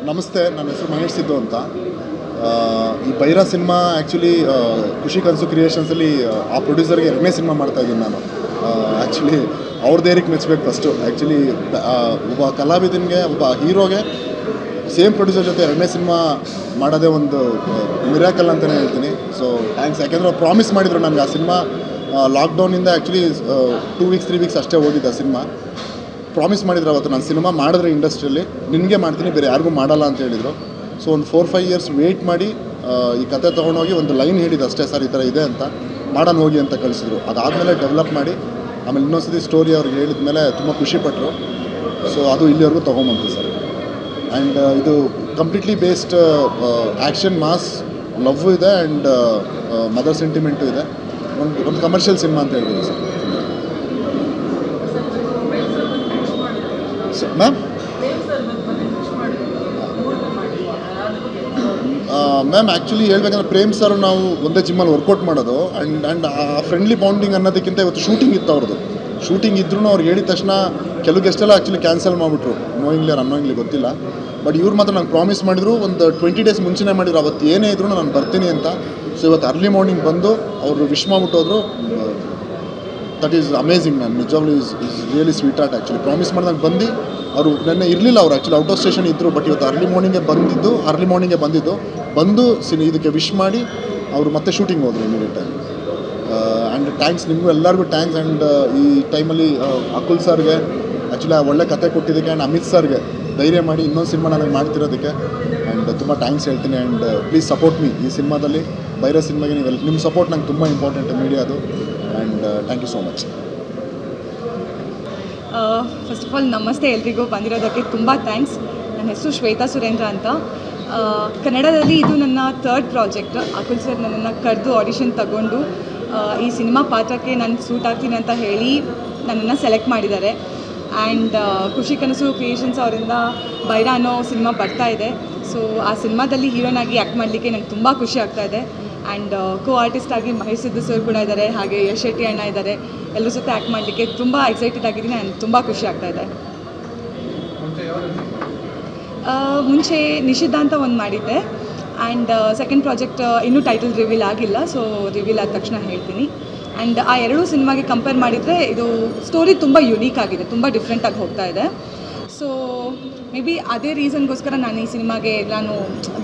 ನಮಸ್ತೆ, ನನ್ನ ಹೆಸರು ಮಹೇಶ್ ಸಿದ್ದು ಅಂತ. ಈ ಬೈರಾ ಸಿನಿಮಾ ಆ್ಯಕ್ಚುಲಿ ಖುಷಿ ಕನಸು ಕ್ರಿಯೇಷನ್ಸಲ್ಲಿ ಆ ಪ್ರೊಡ್ಯೂಸರ್ಗೆ 2ನೇ ಸಿನಿಮಾ ಮಾಡ್ತಾಯಿದ್ದೀನಿ ನಾನು. ಆ್ಯಕ್ಚುಲಿ ಅವ್ರದ್ದು ಏರಿಕೆ ಮೆಚ್ಚಬೇಕು ಫಸ್ಟು. ಆ್ಯಕ್ಚುಲಿ ಒಬ್ಬ ಕಲಾವಿದನಿಗೆ, ಒಬ್ಬ ಹೀರೋಗೆ ಸೇಮ್ ಪ್ರೊಡ್ಯೂಸರ್ ಜೊತೆ 2ನೇ ಸಿನಿಮಾ ಮಾಡೋದೇ ಒಂದು ಮಿರಾಕಲ್ ಅಂತಲೇ ಹೇಳ್ತೀನಿ. So thanks. ಯಾಕೆಂದರೆ ಅವ್ರು ಪ್ರಾಮಿಸ್ ಮಾಡಿದರು ನನಗೆ ಆ ಸಿನಿಮಾ. ಲಾಕ್ಡೌನಿಂದ ಆ್ಯಕ್ಚುಲಿ 2 ವೀಕ್ಸ್ 3 ವೀಕ್ಸ್ ಅಷ್ಟೇ ಹೋಗಿದ್ದೆ ಆ ಸಿನಿಮಾ. ಪ್ರಾಮಿಸ್ ಮಾಡಿದ್ರು ಅವತ್ತು, ನಾನು ಸಿನಿಮಾ ಮಾಡಿದ್ರೆ ಇಂಡಸ್ಟ್ರಿಯಲ್ಲಿ ನಿನಗೆ ಮಾಡ್ತೀನಿ, ಬೇರೆ ಯಾರಿಗೂ ಮಾಡಲ್ಲ ಅಂತ ಹೇಳಿದರು. ಸೊ ಒಂದು 4-5 ಇಯರ್ಸ್ ವೆಯ್ಟ್ ಮಾಡಿ ಈ ಕತೆ ತೊಗೊಂಡೋಗಿ ಒಂದು ಲೈನ್ ಹೇಳಿದ್ದು ಅಷ್ಟೇ, ಸರ್ ಈ ಥರ ಇದೆ ಅಂತ, ಮಾಡೋಣ ಹೋಗಿ ಅಂತ ಕಳಿಸಿದ್ರು. ಅದಾದಮೇಲೆ ಡೆವಲಪ್ ಮಾಡಿ ಆಮೇಲೆ ಇನ್ನೊಂದ್ಸತಿ ಸ್ಟೋರಿ ಅವ್ರಿಗೆ ಹೇಳಿದ ಮೇಲೆ ತುಂಬ ಖುಷಿಪಟ್ಟರು. ಸೊ ಅದು ಇಲ್ಲಿವರೆಗೂ ತೊಗೊಂಬಂತು ಸರ್. ಆ್ಯಂಡ್ ಇದು completely based action, mass, love ಇದೆ ಆ್ಯಂಡ್ ಮದರ್ ಸೆಂಟಿಮೆಂಟು ಇದೆ. ಒಂದು ಕಮರ್ಷಿಯಲ್ ಸಿನಿಮಾ ಅಂತ ಹೇಳ್ಬೋದು ಸರ್. ಮ್ಯಾಮ್ ಆ್ಯಕ್ಚುಲಿ ಹೇಳ್ಬೇಕಂದ್ರೆ ಪ್ರೇಮ್ ಸರ್ ನಾವು ಒಂದೇ ಜಿಮ್ಮಲ್ಲಿ ವರ್ಕೌಟ್ ಮಾಡೋದು. ಆ್ಯಂಡ್ ಆ ಫ್ರೆಂಡ್ಲಿ ಬಾಂಡಿಂಗ್ ಅನ್ನೋದಕ್ಕಿಂತ ಇವತ್ತು ಶೂಟಿಂಗ್ ಇತ್ತು ಅವ್ರದ್ದು. ಶೂಟಿಂಗ್ ಇದ್ರೂ ಅವ್ರಿಗೆ ಹೇಳಿದ ತಕ್ಷಣ ಕೆಲವು ಗೆಸ್ಟೆಲ್ಲ ಆ್ಯಕ್ಚುಲಿ ಕ್ಯಾನ್ಸಲ್ ಮಾಡಿಬಿಟ್ರು, ನೋಯಿಂಗ್ಲಿ ಆರ್ ಅನ್ನೋಯಿಂಗ್ಲಿ ಗೊತ್ತಿಲ್ಲ. ಬಟ್ ಇವ್ರು ಮಾತ್ರ ನಂಗೆ ಪ್ರಾಮಿಸ್ ಮಾಡಿದ್ರು, ಒಂದು 20 ಡೇಸ್ ಮುಂಚೆನೇ ಮಾಡಿದ್ರು, ಅವತ್ತು ಏನೇ ಇದ್ರು ನಾನು ಬರ್ತೀನಿ ಅಂತ. ಸೊ ಇವತ್ತು ಅರ್ಲಿ ಮಾರ್ನಿಂಗ್ ಬಂದು ಅವರು ವಿಶ್ ಮಾಡಿಬಿಟ್ಟೋದ್ರು. ದಟ್ ಈಸ್ ಅಮೇಝಿಂಗ್ ಮ್ಯಾಮ್, ನಿಜವಾಗ್ಲೂ is really sweet heart. Actually promise ಮಾಡಿದಾಗ ಬಂದು ಅವರು ನೆನ್ನೆ ಇರಲಿಲ್ಲ, ಅವ್ರು ಆ್ಯಕ್ಚುಲಿ ಔಟ್ ಆಫ್ ಸ್ಟೇಷನ್ ಇದ್ದರು. ಬಟ್ ಇವತ್ತು ಅರ್ಲಿ ಮಾರ್ನಿಂಗೆ ಬಂದು ಇದಕ್ಕೆ ವಿಶ್ ಮಾಡಿ ಅವರು ಮತ್ತೆ ಶೂಟಿಂಗ್ ಹೋದರು ಇಮಿಡಿಯೇಟಾಗಿ. ಆ್ಯಂಡ್ ಥ್ಯಾಂಕ್ಸ್ ನಿಮಗೂ ಎಲ್ಲರಿಗೂ ಥ್ಯಾಂಕ್ಸ್. ಆ್ಯಂಡ್ ಈ ಟೈಮಲ್ಲಿ ಅಕುಲ್ ಸರ್ಗೆ ಆ್ಯಕ್ಚುಲಿ ಒಳ್ಳೆ ಕತೆ ಕೊಟ್ಟಿದ್ದಕ್ಕೆ, ಆ್ಯಂಡ್ ಅಮಿತ್ ಸರ್ಗೆ ಧೈರ್ಯ ಮಾಡಿ ಇನ್ನೊಂದು ಸಿನಿಮಾ ನನಗೆ ಮಾಡ್ತಿರೋದಕ್ಕೆ ಆ್ಯಂಡ್ ತುಂಬ ಥ್ಯಾಂಕ್ಸ್ ಹೇಳ್ತೀನಿ. ಆ್ಯಂಡ್ ಪ್ಲೀಸ್ ಸಪೋರ್ಟ್ ಮೀ ಈ ಸಿನಿಮಾದಲ್ಲಿ. ಬೈರಾ ಸಿನಿಮಾಗೆ ನಿಮ್ಮ ಸಪೋರ್ಟ್ ನಂಗೆ ತುಂಬ ಇಂಪಾರ್ಟೆಂಟ್ ಮೀಡಿಯಾದು. And thank you so much. First of all ನಮಸ್ತೆ ಎಲ್ರಿಗೂ, ಬಂದಿರೋದಕ್ಕೆ ತುಂಬ ಥ್ಯಾಂಕ್ಸ್. ನನ್ನ ಹೆಸರು ಶ್ವೇತಾ ಸುರೇಂದ್ರ ಅಂತ. ಕನ್ನಡದಲ್ಲಿ ಇದು ನನ್ನ 3rd ಪ್ರಾಜೆಕ್ಟ್. ಅಕುಲ್ ಸರ್ ನನ್ನನ್ನು ಕರೆದು ಆಡಿಷನ್ ತಗೊಂಡು ಈ ಸಿನಿಮಾ ಪಾತ್ರಕ್ಕೆ ನಾನು ಸೂಟ್ ಆಗ್ತೀನಿ ಅಂತ ಹೇಳಿ ನನ್ನನ್ನು ಸೆಲೆಕ್ಟ್ ಮಾಡಿದ್ದಾರೆ. ಆ್ಯಂಡ್ ಖುಷಿ ಕನಸು ಕ್ರಿಯೇಷನ್ಸ್ ಅವರಿಂದ ಬೈರಾ ಅನ್ನೋ ಸಿನಿಮಾ ಬರ್ತಾ ಇದೆ. ಸೊ ಆ ಸಿನಿಮಾದಲ್ಲಿ ಹೀರೋನಾಗಿ ಆ್ಯಕ್ಟ್ ಮಾಡಲಿಕ್ಕೆ ನಂಗೆ ತುಂಬ ಖುಷಿ ಆಗ್ತಾಯಿದೆ. ಆ್ಯಂಡ್ ಕೋ ಆರ್ಟಿಸ್ಟ್ ಆಗಿ ಮಹೇಶ್ ಸಿದ್ದು ಸರ್ ಕೂಡ ಇದ್ದಾರೆ, ಹಾಗೆ ಯಶ್ ಶೆಟ್ಟಿ ಅಣ್ಣ ಇದ್ದಾರೆ. ಎಲ್ಲರ ಜೊತೆ ಆ್ಯಕ್ಟ್ ಮಾಡಲಿಕ್ಕೆ ತುಂಬ ಎಕ್ಸೈಟೆಡ್ ಆಗಿದ್ದೀನಿ. ನನಗೆ ತುಂಬ ಖುಷಿ ಆಗ್ತಾಯಿದೆ. ಮುಂಚೆ ನಿಷಿದ್ಧ ಅಂತ ಒಂದು ಮಾಡಿದ್ದೆ. ಆ್ಯಂಡ್ ಸೆಕೆಂಡ್ ಪ್ರಾಜೆಕ್ಟ್ ಇನ್ನೂ ಟೈಟಲ್ ರಿವೀಲ್ ಆಗಿಲ್ಲ, ಸೊ ರಿವೀಲ್ ಆದ ತಕ್ಷಣ ಹೇಳ್ತೀನಿ. ಆ್ಯಂಡ್ ಆ 2 ಸಿನಿಮಾಗೆ ಕಂಪೇರ್ ಮಾಡಿದರೆ ಇದು ಸ್ಟೋರಿ ತುಂಬ ಯುನೀಕ್ ಆಗಿದೆ, ತುಂಬ ಡಿಫ್ರೆಂಟಾಗಿ ಹೋಗ್ತಾ ಇದೆ. ಸೊ ಮೇ ಬಿ ಅದೇ ರೀಸನ್ಗೋಸ್ಕರ ನಾನು ಈ ಸಿನಿಮಾಗೆ ನಾನು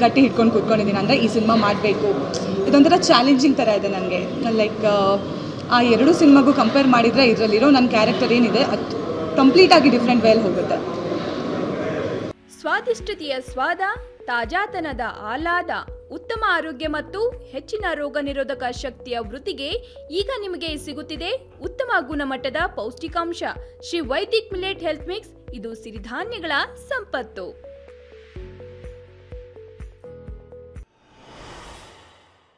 ಗಟ್ಟಿ ಹಿಡ್ಕೊಂಡು ಕೂತ್ಕೊಂಡಿದ್ದೀನಿ. ಅಂದರೆ ಈ ಸಿನಿಮಾ ಮಾಡಬೇಕು, ಇದೊಂಥರ ಚಾಲೆಂಜಿಂಗ್ ಥರ ಇದೆ ನನಗೆ. ಲೈಕ್ ಆ 2 ಸಿನಿಮಾಗೂ ಕಂಪೇರ್ ಮಾಡಿದರೆ ಇದರಲ್ಲಿರೋ ನನ್ನ ಕ್ಯಾರೆಕ್ಟರ್ ಏನಿದೆ ಅದು ಕಂಪ್ಲೀಟಾಗಿ ಡಿಫ್ರೆಂಟ್ ವೇಯಲ್ಲಿ ಹೋಗುತ್ತೆ. ಸ್ವಾದಿಷ್ಟತೆಯ ಸ್ವಾದ, ತಾಜಾತನದ ಆಹ್ಲಾದ, ಉತ್ತಮ ಆರೋಗ್ಯ ಮತ್ತು ಹೆಚ್ಚಿನ ರೋಗ ನಿರೋಧಕ ಶಕ್ತಿಯ ವೃದ್ಧಿಗೆ ಈಗ ನಿಮಗೆ ಸಿಗುತ್ತಿದೆ ಉತ್ತಮ ಗುಣಮಟ್ಟದ ಪೌಷ್ಟಿಕಾಂಶ Shri Vaidik millet health mix. ಇದು ಸಿರಿಧಾನ್ಯಗಳ ಸಂಪತ್ತು.